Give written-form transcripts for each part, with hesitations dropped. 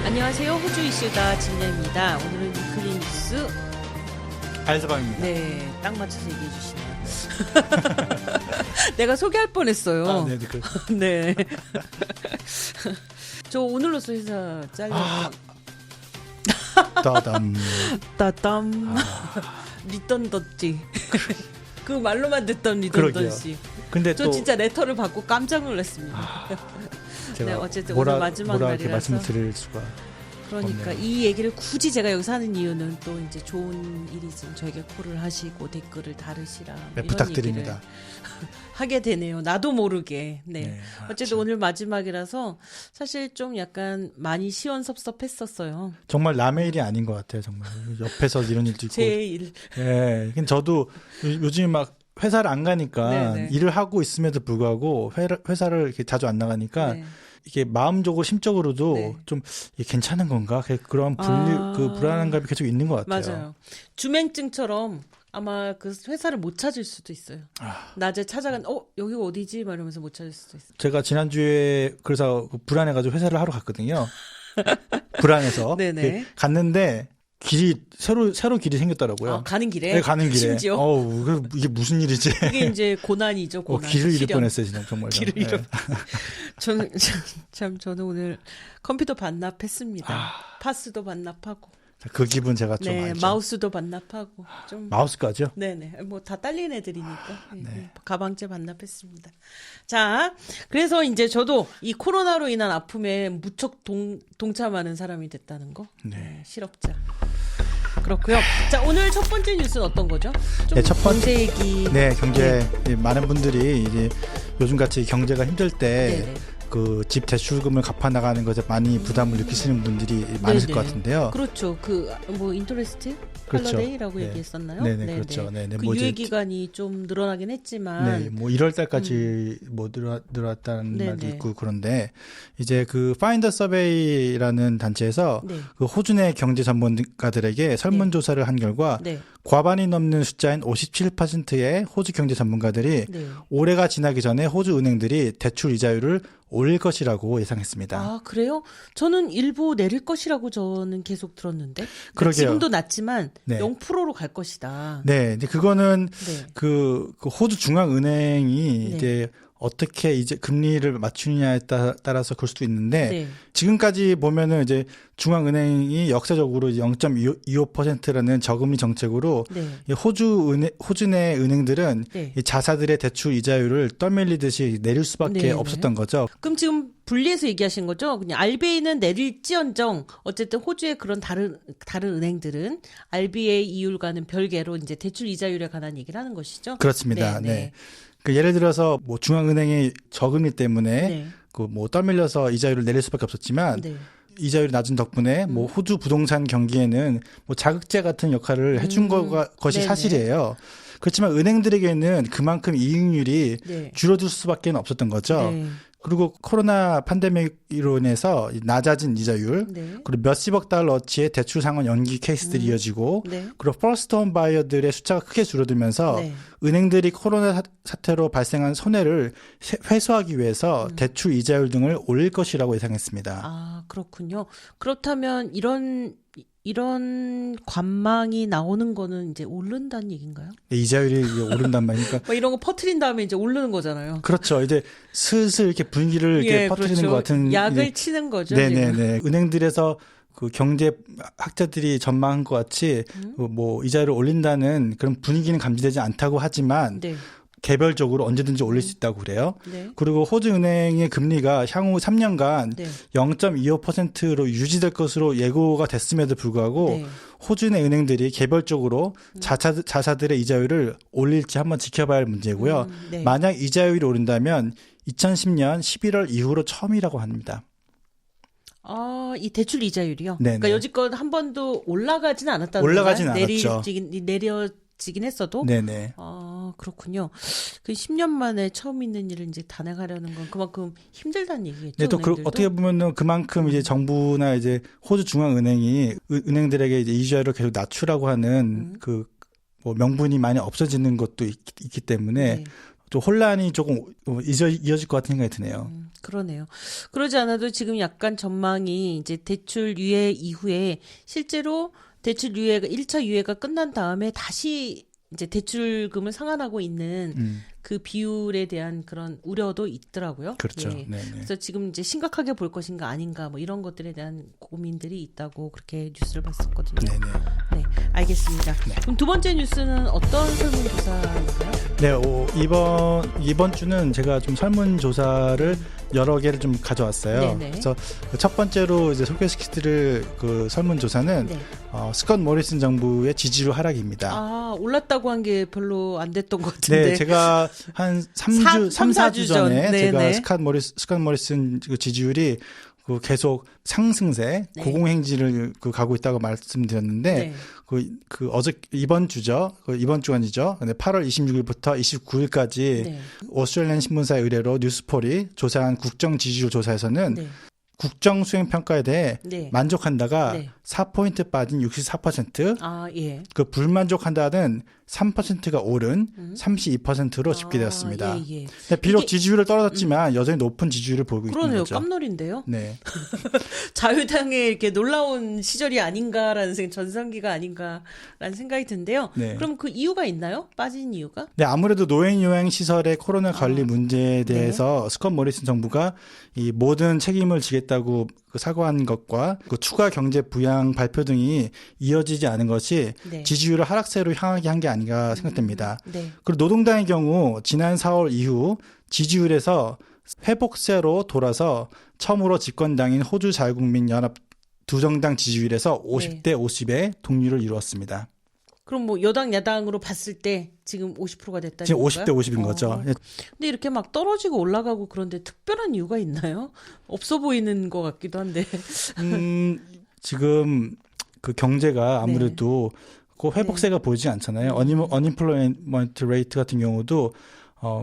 안녕하세요. 호주 이슈다 진야입니다. 오늘은 위클리 뉴스 알서방입니다. 네, 딱 맞춰서 얘기해 주시네요. 내가 소개할 뻔했어요. 아, 네, 네. 저 오늘로써 회사 잘렸어요. 따담. 따담. 리던던지. 그 말로만 듣던 리던던시. 근데 저 또 진짜 레터를 받고 깜짝 놀랐습니다. 제가 네, 어쨌든 오늘 마지막 뭐라 이렇게 날이라서. 말씀드릴 수가. 그러니까 없네요. 이 얘기를 굳이 제가 여기서 하는 이유는 또 이제 좋은 일이지 저에게 콜을 하시고 댓글을 달으시라 네, 이런 부탁드립니다. 얘기를 하게 되네요. 나도 모르게. 네. 네, 어쨌든 참. 오늘 마지막이라서 사실 좀 약간 많이 시원섭섭했었어요. 정말 남의 일이 아닌 것 같아요. 정말 옆에서 이런 일도 있고. 제 일. 예, 근데 저도 요즘 막 회사를 안 가니까 네네. 일을 하고 있음에도 불구하고 회사를 이렇게 자주 안 나가니까 네. 이게 마음적으로 심적으로도 네. 좀 이게 괜찮은 건가 그런 그 불안감이 계속 있는 것 같아요. 맞아요. 주맹증처럼 아마 그 회사를 못 찾을 수도 있어요. 낮에 찾아간 여기가 어디지? 말하면서 못 찾을 수도 있어요. 제가 지난주에 그래서 불안해가지고 회사를 하러 갔거든요. 불안해서 네네. 갔는데 길이 새로 길이 생겼더라고요. 가는 길에. 네, 가는 길에. 심지어 이게 무슨 일이지? 이게 이제 고난이죠. 고난. 길을 잃을 시련. 뻔했어요, 진짜 정말. 길을 잃어. 저는 오늘 컴퓨터 반납했습니다. 파스도 반납하고. 그 기분 제가 좀 네, 알죠. 마우스도 반납하고. 좀. 마우스까지요? 네네. 뭐 다 딸린 애들이니까. 네. 네. 가방째 반납했습니다. 자, 그래서 이제 저도 이 코로나로 인한 아픔에 무척 동참하는 사람이 됐다는 거. 네. 실업자. 그렇고요. 자, 오늘 첫 번째 뉴스는 어떤 거죠? 좀 네, 첫 번째- 경제 얘기. 네, 많은 분들이 이제 요즘같이 경제가 힘들 때 네네. 그 집 대출금을 갚아 나가는 것에 많이 부담을 느끼시는 분들이 많으실 네네. 것 같은데요. 그렇죠. 인터레스트 그렇죠. 컬러데이라고 네. 얘기했었나요? 네네, 그렇죠. 네네. 그 뭐 유예 이제 기간이 좀 늘어나긴 했지만. 네, 뭐 1월 달까지 뭐 늘어났다는 네네. 말도 있고 그런데 이제 그 파인더 서베이라는 단체에서 네. 그 호주 내 경제 전문가들에게 설문조사를 한 결과 네. 과반이 넘는 숫자인 57%의 호주 경제 전문가들이 네. 올해가 지나기 전에 호주 은행들이 대출 이자율을 올릴 것이라고 예상했습니다. 아, 그래요? 저는 일부 내릴 것이라고 저는 계속 들었는데. 그러니까 그러게요. 지금도 낮지만 네. 0%로 갈 것이다. 네, 근데 그거는 네. 그 호주 중앙은행이 네. 이제 어떻게 이제 금리를 맞추느냐에 따라서 그럴 수도 있는데 네. 지금까지 보면은 이제 중앙은행이 역사적으로 0.25%라는 저금리 정책으로 네. 이 호주 내 은행들은 네. 이 자사들의 대출 이자율을 떠밀리듯이 내릴 수밖에 네네. 없었던 거죠. 그럼 지금 분리해서 얘기하신 거죠? 그냥 RBA는 내릴지언정 어쨌든 호주의 그런 다른 은행들은 RBA 이율과는 별개로 이제 대출 이자율에 관한 얘기를 하는 것이죠. 그렇습니다. 네, 네. 그 예를 들어서 뭐 중앙은행의 저금리 때문에 네. 그 뭐 떠밀려서 이자율을 내릴 수밖에 없었지만 네. 이자율이 낮은 덕분에 뭐 호주 부동산 경기에는 뭐 자극제 같은 역할을 해준 것이 네네. 사실이에요. 그렇지만 은행들에게는 그만큼 이익률이 네. 줄어들 수밖에 없었던 거죠. 네. 그리고 코로나 팬데믹으로 인해서 낮아진 이자율, 네. 그리고 몇십억 달러어치의 대출 상환 연기 케이스들이 이어지고, 네. 그리고 퍼스트홈 바이어들의 숫자가 크게 줄어들면서 네. 은행들이 코로나 사태로 발생한 손해를 회수하기 위해서 대출 이자율 등을 올릴 것이라고 예상했습니다. 아, 그렇군요. 그렇다면 이런 관망이 나오는 거는 이제 오른다는 얘기인가요? 이자율이 이제 오른단 말이니까. 뭐 이런 거 퍼트린 다음에 이제 오르는 거잖아요. 그렇죠. 이제 슬슬 이렇게 분위기를 이렇게 퍼뜨리는 그렇죠. 것 같은. 약을 이제 치는 거죠. 지금. 네네네. 은행들에서 그 경제 학자들이 전망한 것 같이 뭐 이자율을 올린다는 그런 분위기는 감지되지 않다고 하지만 네. 개별적으로 언제든지 올릴 수 있다고 그래요. 네. 그리고 호주은행의 금리가 향후 3년간 네. 0.25%로 유지될 것으로 예고가 됐음에도 불구하고 네. 호주 내 은행들이 개별적으로 자사들의 이자율을 올릴지 한번 지켜봐야 할 문제고요. 네. 만약 이자율이 오른다면 2010년 11월 이후로 처음이라고 합니다. 아, 이 대출 이자율이요? 네네. 그러니까 여지껏 한 번도 올라가진 않았다는 올라가진 건가요? 않았죠. 내려지긴 했어도? 네네. 아, 그렇군요. 그 10년 만에 처음 있는 일을 이제 단행하려는 건 그만큼 힘들다는 얘기겠죠. 네, 또 은행들도? 어떻게 보면은 그만큼 이제 정부나 이제 호주 중앙은행이 은행들에게 이제 이자율을 계속 낮추라고 하는 그 뭐 명분이 많이 없어지는 것도 있기 때문에 네. 좀 혼란이 조금 이어질 것 같은 생각이 드네요. 그러네요. 그러지 않아도 지금 약간 전망이 이제 대출 유예 이후에 실제로 대출 유예가 1차 유예가 끝난 다음에 다시 이제 대출금을 상환하고 있는 그 비율에 대한 그런 우려도 있더라고요. 그렇죠. 예. 네네. 그래서 지금 이제 심각하게 볼 것인가 아닌가 뭐 이런 것들에 대한 고민들이 있다고 그렇게 뉴스를 봤었거든요. 네네. 네, 알겠습니다. 네. 그럼 두 번째 뉴스는 어떤 설문조사인가요? 네, 이번 주는 제가 좀 설문조사를 여러 개를 좀 가져왔어요. 네네. 그래서 첫 번째로 이제 소개시켜드릴 그 설문조사는 네. 스콧 모리슨 정부의 지지율 하락입니다. 아, 올랐다고 한 게 별로 안 됐던 것 같은데. 네, 제가 한 4주 전에 네네. 제가 스콧 모리슨 그 지지율이 그 계속 상승세, 네. 고공행진을 가고 있다고 말씀드렸는데, 네. 이번 주죠. 이번 주간이죠. 8월 26일부터 29일까지 네. 오스트레일리안 신문사의 의뢰로 뉴스폴이 조사한 국정 지지율 조사에서는 네. 국정 수행 평가에 대해 네. 만족한다가 네. 4포인트 빠진 64%, 아, 예. 그 불만족한다는 3%가 오른 32%로 집계되었습니다. 예, 예. 근데 비록 이게- 지지율을 떨어졌지만 여전히 높은 지지율을 보이고 있는 그러네요. 거죠. 깜놀인데요. 네. 자유당의 이렇게 놀라운 시절이 아닌가라는 전성기가 아닌가라는 생각이 드는데요. 네. 그럼 그 이유가 있나요? 빠진 이유가? 네, 아무래도 노인 요양 시설의 코로나 관리 문제에 네. 대해서 스콧 모리슨 정부가 이 모든 책임을 지겠다고 사과한 것과 그 추가 경제 부양 발표 등이 이어지지 않은 것이 네. 지지율을 하락세로 향하게 한 게 아닌가 생각됩니다. 네. 그리고 노동당의 경우 지난 4월 이후 지지율에서 회복세로 돌아서 처음으로 집권당인 호주 자유국민연합 두 정당 지지율에서 50대 50의 동률을 이루었습니다. 그럼 뭐 여당 야당으로 봤을 때 지금 50%가 됐다는 지금 건가요? 50대 50인 거죠. 예. 근데 이렇게 막 떨어지고 올라가고 그런데 특별한 이유가 있나요? 없어 보이는 것 같기도 한데. 지금 그 경제가 아무래도 네. 그 회복세가 보이지 않잖아요. 어니플로이먼트 레이트 같은 경우도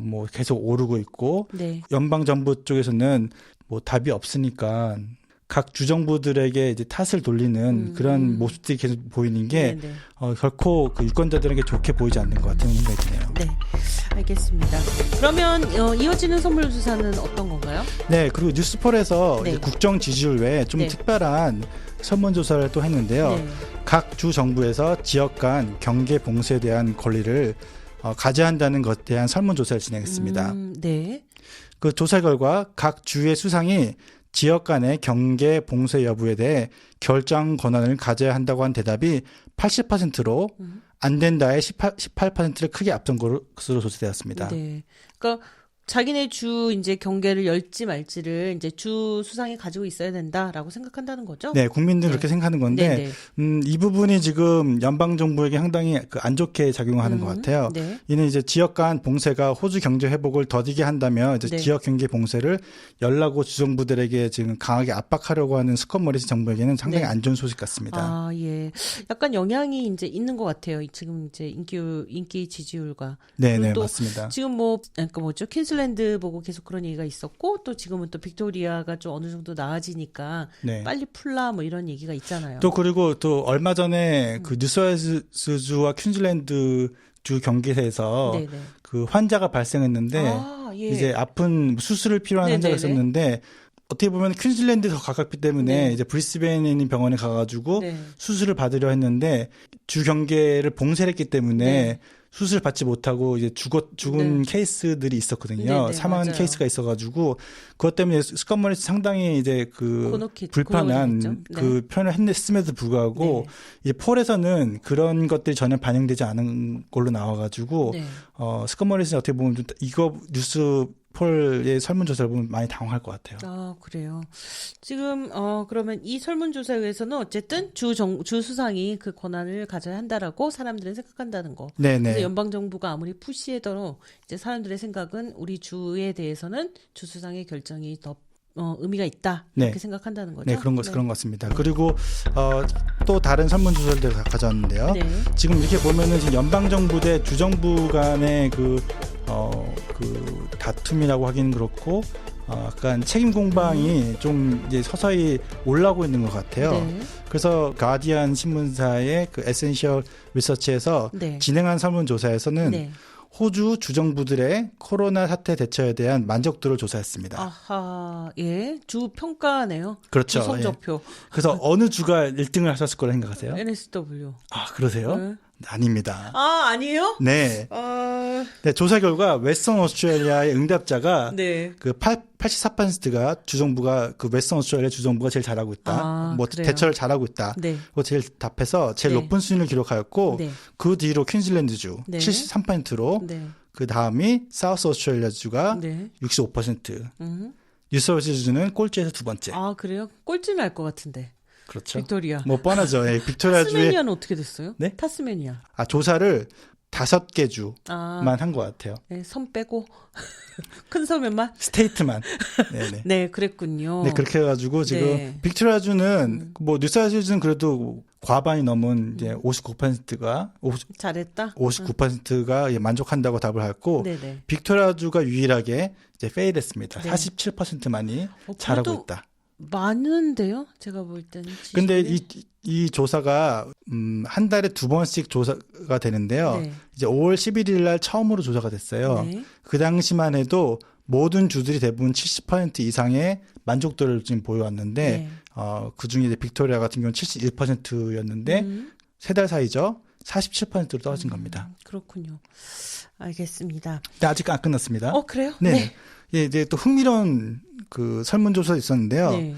뭐 계속 오르고 있고 네. 연방 정부 쪽에서는 뭐 답이 없으니까 각 주정부들에게 이제 탓을 돌리는 그런 모습들이 계속 보이는 게 네, 네. 결코 그 유권자들에게 좋게 보이지 않는 것 같은 생각이 드네요. 네, 알겠습니다. 그러면 이어지는 선물 조사는 어떤 건가요? 네, 그리고 뉴스폴에서 네. 이제 국정 지지율 외에 좀 네. 특별한 설문조사를 또 했는데요. 네. 각 주 정부에서 지역 간 경계 봉쇄에 대한 권리를 가져한다는 것에 대한 설문조사를 진행했습니다. 네. 그 조사 결과 각 주의 수상이 지역 간의 경계 봉쇄 여부에 대해 결정 권한을 가져야 한다고 한 대답이 80%로 안 된다의 18%를 크게 앞선 것으로 조사되었습니다. 네. 그러니까 자기네 주 이제 경계를 열지 말지를 이제 주 수상이 가지고 있어야 된다라고 생각한다는 거죠? 네, 국민들은 네. 그렇게 생각하는 건데, 네, 이 부분이 지금 연방 정부에게 상당히 안 좋게 작용하는 것 같아요. 네. 이는 이제 지역 간 봉쇄가 호주 경제 회복을 더디게 한다면 이제 네. 지역 경계 봉쇄를 열라고 주정부들에게 지금 강하게 압박하려고 하는 스콧 모리슨 정부에게는 상당히 네. 안 좋은 소식 같습니다. 아, 예. 약간 영향이 이제 있는 것 같아요. 지금 이제 인기 지지율과. 네, 그리고 네, 또 맞습니다. 지금 뭐, 그러니까 뭐죠? 퀸슬랜드 보고 계속 그런 얘기가 있었고, 또 지금은 또 빅토리아가 좀 어느 정도 나아지니까 네. 빨리 풀라 뭐 이런 얘기가 있잖아요. 또 그리고 또 얼마 전에 그 뉴사우스주와 퀸즐랜드 주 경계에서 네네. 그 환자가 발생했는데 아, 예. 이제 아픈 수술을 필요한 네네네. 환자가 있었는데 어떻게 보면 퀸즐랜드에 더 가깝기 때문에 네. 이제 브리스벤에 있는 병원에 가가지고 네. 수술을 받으려 했는데 주 경계를 봉쇄를 했기 때문에 네. 수술 받지 못하고 이제 죽은 네. 케이스들이 있었거든요. 네, 네, 사망한 맞아요. 케이스가 있어가지고 그것 때문에 스콧 모리슨 상당히 이제 그 곤혹했죠. 불편한 네. 그 표현을 했음에도 불구하고 네. 이제 폴에서는 그런 것들이 전혀 반영되지 않은 걸로 나와가지고 네. 스콧 모리슨이 어떻게 보면 좀 이거 뉴스 폴의 설문조사를 보면 많이 당황할 것 같아요. 아, 그래요. 지금, 그러면 이 설문조사에서는 어쨌든 주 수상이 그 권한을 가져야 한다라고 사람들은 생각한다는 거. 그래서 네네. 연방정부가 아무리 푸시해도 이제 사람들의 생각은 우리 주에 대해서는 주 수상의 결정이 더 의미가 있다. 네. 이렇게 생각한다는 거죠. 네, 그런 것 같습니다. 그리고 또 다른 설문조사를 가져왔는데요. 네. 지금 이렇게 보면은 지금 연방정부 대 주정부 간의 그 다툼이라고 하기는 그렇고, 약간 책임 공방이 좀 이제 서서히 올라오고 있는 것 같아요. 네. 그래서 가디언 신문사의 그 에센셜 리서치에서 네. 진행한 설문조사에서는 네. 호주 주정부들의 코로나 사태 대처에 대한 만족도를 조사했습니다. 아하, 예. 주 평가네요. 그렇죠. 주 성적표. 그래서 어느 주가 1등을 하셨을 거라 생각하세요? NSW. 아, 그러세요? 네. 아닙니다. 아, 아니에요? 네. 네, 조사 결과 웨스턴 오스트레일리아의 응답자가 네. 그 84%가 주정부가 그 웨스턴 오스트레일리아 주정부가 제일 잘하고 있다. 아, 뭐 그래요? 대처를 잘하고 있다. 네. 그거 제일 답해서 제일 네. 높은 순위를 기록하였고 네. 그 뒤로 퀸즐랜드주 네. 73%로 네. 그 다음이 사우스 오스트레일리아주가 네. 65%. 음. 뉴사우스주는 꼴찌에서 두 번째. 아, 그래요? 꼴찌는 알 것 같은데. 그렇죠. 빅토리아. 뭐 뻔하죠. 예, 빅토리아주의 타스메니아는 어떻게 됐어요? 네? 타스메니아. 조사를 5개 주만 아, 한 것 같아요. 네, 섬 빼고 큰 섬에만. 스테이트만. 네네. 네, 그랬군요. 네, 그렇게 해가지고 지금 네. 빅토리아주는 뭐 뉴사우스주는 그래도 과반이 넘은 이제 59%가 잘했다. 59%가 만족한다고 답을 했고 네네. 빅토리아주가 유일하게 이제 페일했습니다. 네. 47%만이 그래도 잘하고 있다. 많은데요? 제가 볼 때는. 근데 지식이? 이 조사가 한 달에 두 번씩 조사가 되는데요. 네. 이제 5월 11일 날 처음으로 조사가 됐어요. 네. 그 당시만 해도 모든 주들이 대부분 70% 이상의 만족도를 지금 보여왔는데 네. 그 중에 이제 빅토리아 같은 경우는 71%였는데 세 달 사이죠. 47%로 떨어진 겁니다. 그렇군요. 알겠습니다. 근데 아직 안 끝났습니다. 그래요? 네. 예, 이제 또 흥미로운 그 설문조사 있었는데요. 네.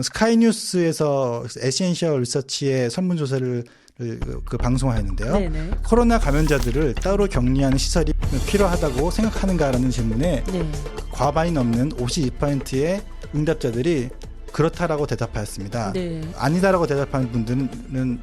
스카이뉴스에서 에센셜 리서치의 설문조사를 그 방송하였는데요. 네네. 코로나 감염자들을 따로 격리하는 시설이 필요하다고 생각하는가라는 질문에 네. 과반이 넘는 52%의 응답자들이 그렇다라고 대답하였습니다. 네. 아니다라고 대답하는 분들은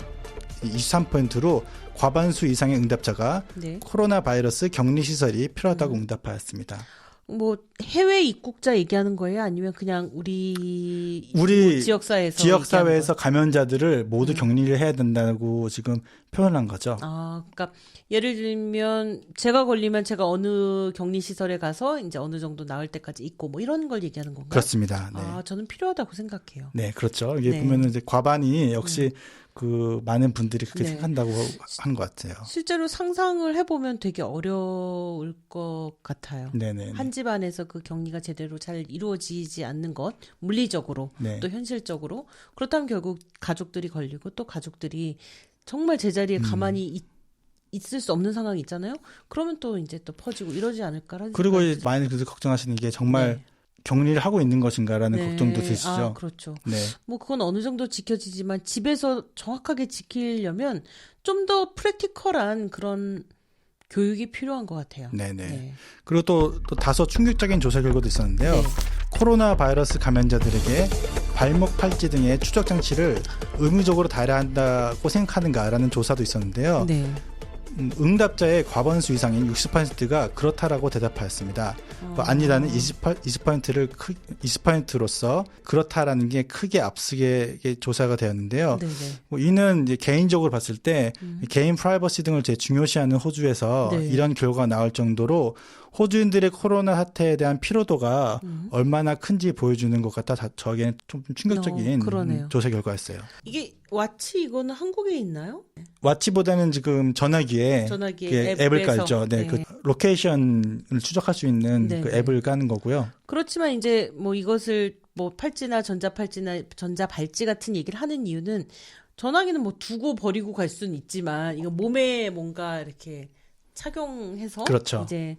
23%로 과반수 이상의 응답자가 네. 코로나 바이러스 격리 시설이 필요하다고 응답하였습니다. 뭐 해외 입국자 얘기하는 거예요? 아니면 그냥 우리 뭐 지역사회에서 지역사회에서 감염자들을 모두 격리를 해야 된다고 지금 표현한 거죠. 그러니까 예를 들면 제가 걸리면 제가 어느 격리 시설에 가서 이제 어느 정도 나을 때까지 있고 뭐 이런 걸 얘기하는 건가요? 그렇습니다. 네. 저는 필요하다고 생각해요. 네, 그렇죠. 이게 네. 보면은 이제 과반이 역시 그 많은 분들이 그렇게 네. 생각한다고 하는 것 같아요. 실제로 상상을 해보면 되게 어려울 것 같아요. 네네. 한 집안에서 그 격리가 제대로 잘 이루어지지 않는 것, 물리적으로 네. 또 현실적으로 그렇다면 결국 가족들이 걸리고 또 가족들이 정말 제자리에 가만히 있을 수 없는 상황이 있잖아요. 그러면 또 이제 또 퍼지고 이러지 않을까라는 그리고 생각이 많이 그래서 걱정하시는 게 정말 네. 격리를 하고 있는 것인가라는 네. 걱정도 드시죠. 그렇죠. 네. 뭐 그건 어느 정도 지켜지지만 집에서 정확하게 지키려면 좀 더 프랙티컬한 그런 교육이 필요한 것 같아요. 네네. 네. 그리고 또 다소 충격적인 조사 결과도 있었는데요. 네. 코로나 바이러스 감염자들에게 발목 팔찌 등의 추적 장치를 의무적으로 달아야 한다고 생각하는가라는 조사도 있었는데요. 네. 응답자의 과반수 이상인 60%가 그렇다라고 대답하였습니다. 아니다는 20%로서 그렇다라는 게 크게 앞서게 조사가 되었는데요. 네네. 뭐 이는 이제 개인적으로 봤을 때 개인 프라이버시 등을 제일 중요시하는 호주에서 네. 이런 결과가 나올 정도로 호주인들의 코로나 사태에 대한 피로도가 얼마나 큰지 보여주는 것 같아 저에게는 좀 충격적인 그러네요. 조사 결과였어요. 이게 와치 이거는 한국에 있나요? 와치보다는 지금 전화기에 전화기에 앱을 앱에서. 깔죠. 네, 네. 그 로케이션을 추적할 수 있는 네, 그 네. 앱을 까는 거고요. 그렇지만 이제 뭐 이것을 뭐 팔찌나 전자팔찌나 전자발찌 같은 얘기를 하는 이유는 전화기는 뭐 두고 버리고 갈 수는 있지만 이거 몸에 뭔가 이렇게 착용해서 그렇죠. 이제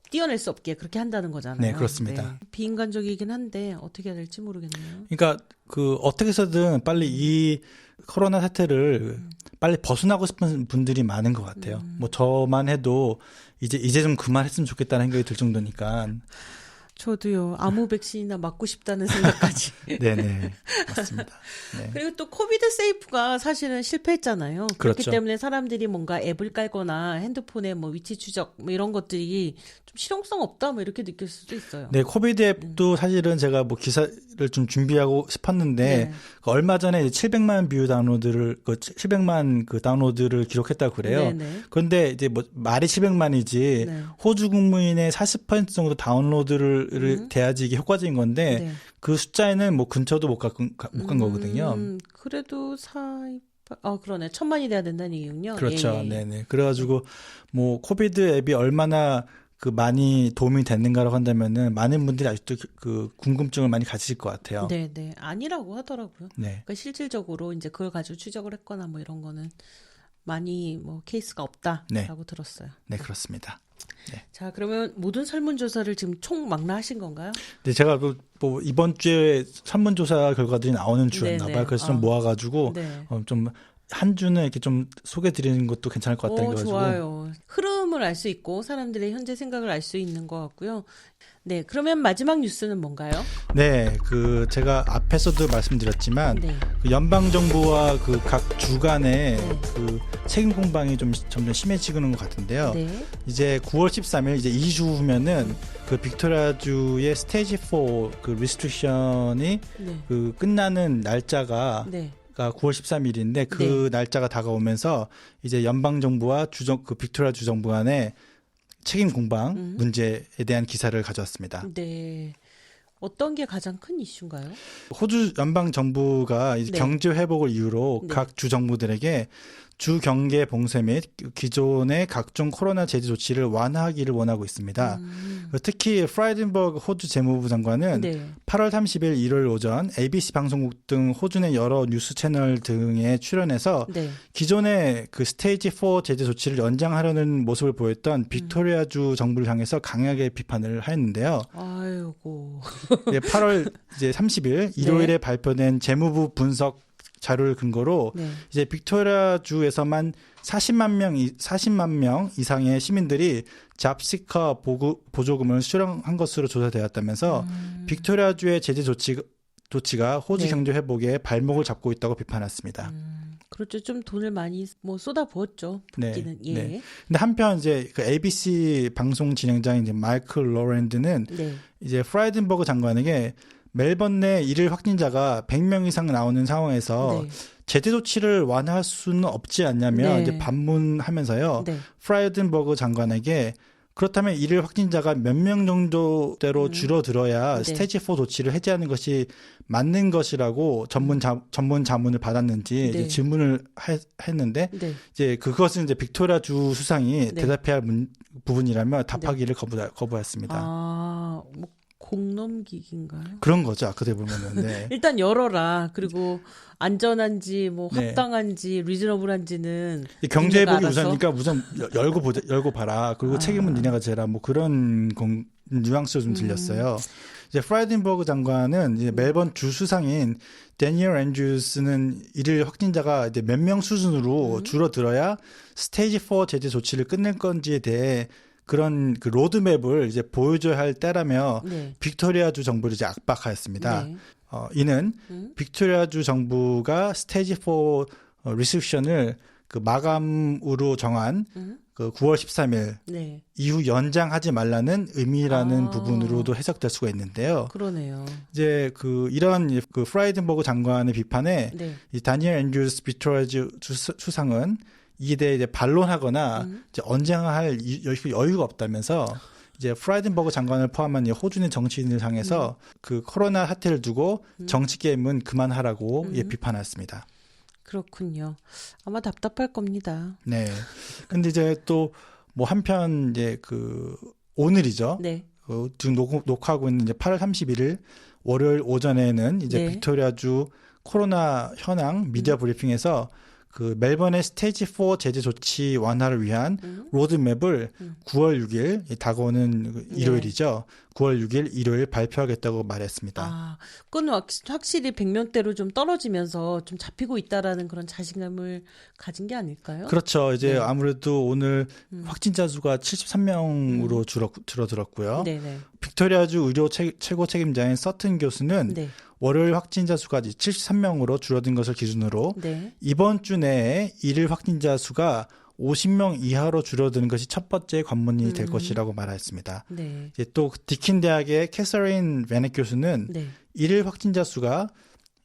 띄어낼 수 없게 그렇게 한다는 거잖아요. 네, 그렇습니다. 네. 비인간적이긴 한데 어떻게 해야 될지 모르겠네요. 그러니까 그 어떻게 해서든 빨리 이 코로나 사태를 빨리 벗어나고 싶은 분들이 많은 것 같아요. 뭐 저만 해도 이제 좀 그만했으면 좋겠다는 생각이 들 정도니까. 저도요. 아무 백신이나 맞고 싶다는 생각까지. 네네. 맞습니다. 네. 그리고 또 코비드 세이프가 사실은 실패했잖아요. 그렇기 그렇죠. 때문에 사람들이 뭔가 앱을 깔거나 핸드폰에 뭐 위치 추적 뭐 이런 것들이 좀 실용성 없다 뭐 이렇게 느낄 수도 있어요. 네, 코비드 앱도 사실은 제가 뭐 기사를 좀 준비하고 싶었는데 네. 그 얼마 전에 700만 뷰 다운로드를 700만 그 다운로드를 기록했다고 그래요. 네네. 그런데 이제 뭐 말이 700만이지 네. 호주 국민의 40% 정도 다운로드를 돼야지 이게 효과적인 건데 네. 그 숫자에는 뭐 근처도 못 간 거거든요. 그래도 그러네. 1,000만이 돼야 된다는 얘기군요. 그렇죠. 예, 예. 네네. 그래가지고 뭐 코비드 앱이 얼마나 그 많이 도움이 됐는가라고 한다면은 많은 분들이 아직도 그 궁금증을 많이 가지실 것 같아요. 네, 네. 아니라고 하더라고요. 네. 그러니까 실질적으로 이제 그걸 가지고 추적을 했거나 뭐 이런 거는 많이 뭐 케이스가 없다라고 네. 들었어요. 네, 그렇습니다. 자, 그러면 모든 설문조사를 지금 총망라하신 건가요? 근데 제가 뭐 이번 주에 설문조사 결과들이 나오는 주였나 네네. 봐요. 그래서 좀 모아가지고 네. 좀 한 주는 이렇게 좀 소개드리는 것도 괜찮을 것 같다는 거 가지고. 좋아요. 흐름을 알 수 있고 사람들의 현재 생각을 알 수 있는 것 같고요. 네, 그러면 마지막 뉴스는 뭔가요? 네, 그 제가 앞에서도 말씀드렸지만 네. 그 연방 정부와 그 각 주 간의 네. 그 책임 공방이 좀 점점 심해지는 것 같은데요. 네. 이제 9월 13일 이제 2주 후면은 그 빅토리아주의 스테이지 4 그 리스트릭션이 네. 그 끝나는 날짜가 네. 9월 13일인데 그 날짜가 다가오면서 이제 연방 정부와 그 빅토리아 주 정부 간의 책임 공방 문제에 대한 기사를 가져왔습니다. 네. 어떤 게 가장 큰 이슈인가요? 호주 연방 정부가 이제 네. 경제 회복을 이유로 네. 각 주 정부들에게 주 경계 봉쇄 및 기존의 각종 코로나 제재 조치를 완화하기를 원하고 있습니다. 특히 프라이든버그 호주 재무부 장관은 네. 8월 30일 일요일 오전 ABC 방송국 등 호주 내 여러 뉴스 채널 등에 출연해서 네. 기존의 그 스테이지 4 제재 조치를 연장하려는 모습을 보였던 빅토리아주 정부를 향해서 강하게 비판을 하였는데요. 아이고. 예, 8월 이제 30일 일요일에 발표된 재무부 분석 자료를 근거로 네. 이제 빅토리아주에서만 40만 명 이상의 시민들이 잡시커 보조금을 수령한 것으로 조사되었다면서 빅토리아주의 제재 조치가 호주 네. 경제 회복에 발목을 잡고 있다고 비판했습니다. 그렇죠. 좀 돈을 많이 뭐 쏟아부었죠. 붓기는. 예. 네. 근데 한편 이제 그 ABC 방송 진행자인 이제 마이클 로랜드는 네. 이제 프라이든버그 장관에게 멜번 내 일일 확진자가 100명 이상 나오는 상황에서 네. 제재 조치를 완화할 수는 없지 않냐며 네. 이제 반문하면서요. 네. 프라이든버그 장관에게 그렇다면 일일 확진자가 몇 명 정도대로 줄어들어야 네. 스테이지 4 조치를 해제하는 것이 맞는 것이라고 전문 자문을 받았는지 네. 이제 질문을 했는데 네. 이제 그것은 이제 빅토리아 주 수상이 네. 대답해야 할 부분이라며 답하기를 거부했습니다. 뭐 공넘기기인가요? 그런 거죠. 아까 보면은. 네. 일단 열어라. 그리고 안전한지 뭐 네. 합당한지 리즈너블한지는 경제 회복이 알아서. 우선이니까 우선 열고 봐라. 그리고 책임은 니네가 져라. 뭐 그런 뉘앙스가 좀 들렸어요. 이제 프라이든버그 장관은 이제 멜번 주 수상인 데니얼 앤드루스는 일일 확진자가 이제 몇 명 수준으로 줄어들어야 스테이지 4 제재 조치를 끝낼 건지에 대해 그런 그 로드맵을 이제 보여줘야 할 때라며 네. 빅토리아주 정부를 이제 압박하였습니다. 네. 이는 빅토리아주 정부가 스테이지 4 리스트릭션을 그 마감으로 정한 그 9월 13일 네. 이후 연장하지 말라는 의미라는 부분으로도 해석될 수가 있는데요. 그러네요. 이제 이런 그 프라이든버그 장관의 비판에 네. 이 다니엘 앤드루스 빅토리아주 수상은 이에 대해 이제 반론하거나 이제 언쟁할 여유가 없다면서 이제 프라이든버그 장관을 포함한 호주 내 정치인을 향해서 그 코로나 사태를 두고 정치 게임은 그만하라고 비판했습니다. 그렇군요. 아마 답답할 겁니다. 네. 근데 이제 또 뭐 한편 이제 오늘이죠. 네. 지금 녹화하고 있는 이제 8월 31일 월요일 오전에는 이제 네. 빅토리아주 코로나 현황 미디어 브리핑에서 그 멜번의 스테이지 4 제재 조치 완화를 위한 로드맵을 9월 6일 다가오는 일요일이죠. 9월 6일 일요일 발표하겠다고 말했습니다. 그건 확실히 100명대로 좀 떨어지면서 좀 잡히고 있다라는 그런 자신감을 가진 게 아닐까요? 그렇죠. 이제 네. 아무래도 오늘 확진자 수가 73명으로 줄어들었고요. 네네. 빅토리아주 의료 최고 책임자인 서튼 교수는 네. 월요일 확진자 수가 73명으로 줄어든 것을 기준으로 네. 이번 주 내에 일일 확진자 수가 50명 이하로 줄어드는 것이 첫 번째 관문이 될 것이라고 말했습니다. 네. 이제 또 디킨 대학의 캐서린 베넷 교수는 네. 일일 확진자 수가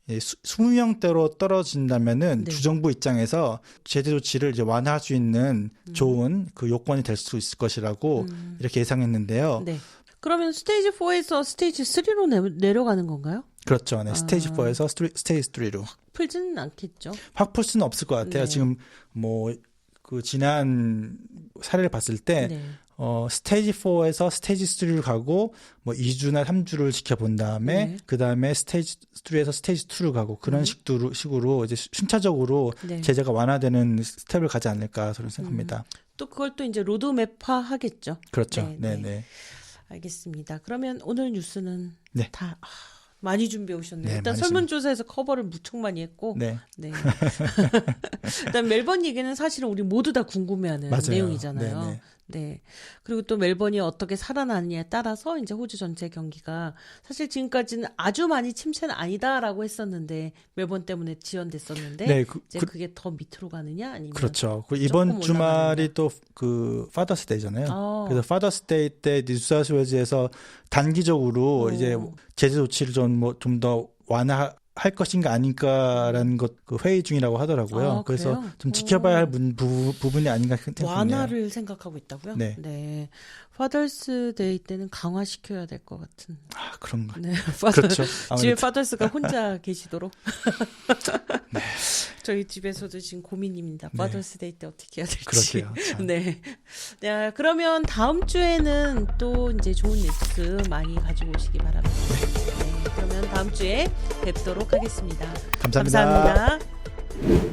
20명대로 떨어진다면은 네. 주정부 입장에서 제재 조치를 이제 완화할 수 있는 좋은 그 요건이 될 수 있을 것이라고 이렇게 예상했는데요. 네. 그러면 스테이지 4에서 스테이지 3로 내려가는 건가요? 그렇죠. 네. 스테이지 4에서 스테이지 3로. 풀지는 않겠죠. 확 풀 수는 없을 것 같아요. 네. 지금 뭐 그 지난 사례를 봤을 때 네. 스테이지 4에서 스테이지 3로 가고 뭐 2주나 3주를 지켜본 다음에 네. 그다음에 스테이지 3에서 스테이지 2로 가고 그런 식으로 이제 순차적으로 네. 제재가 완화되는 스텝을 가지 않을까 저는 생각합니다. 또 그걸 또 이제 로드맵화 하겠죠. 그렇죠. 네, 네, 네. 네. 알겠습니다. 그러면 오늘 뉴스는 네. 다 많이 준비해 오셨네요. 네, 일단 많이 설문조사에서 커버를 무척 많이 했고, 네. 네. 일단 멜번 얘기는 사실은 우리 모두 다 궁금해하는 맞아요. 내용이잖아요. 네, 네. 네. 그리고 또 멜번이 어떻게 살아나느냐에 따라서 이제 호주 전체 경기가 사실 지금까지는 아주 많이 침체는 아니다라고 했었는데 멜번 때문에 지연됐었는데 네, 이제 그게 더 밑으로 가느냐 아니면 그렇죠. 그 이번 조금 주말이 또 그 파더스 데이잖아요. 아. 그래서 파더스 데이 때 뉴사우스웨일즈에서 단기적으로 이제 제재 조치를 좀 더 완화할 것인가 아닐까라는 것 그 회의 중이라고 하더라고요. 아, 그래서 그래요? 좀 지켜봐야 할 부분이 아닌가 생각해요. 완화를 생각하고 있다고요? 네. 파더스 데이 때는 강화시켜야 될 것 같은. 아, 그런가. 네. 그렇죠. 집에 아무래도. 파더스가 혼자 계시도록. 네. 저희 집에서도 지금 고민입니다. 네. 파더스 데이 때 어떻게 해야 될지. 그러게요. 참. 네. 네. 그러면 다음 주에는 또 이제 좋은 뉴스 많이 가지고 오시기 바랍니다. 네. 그러면 다음 주에 뵙도록 하겠습니다. 감사합니다. 감사합니다.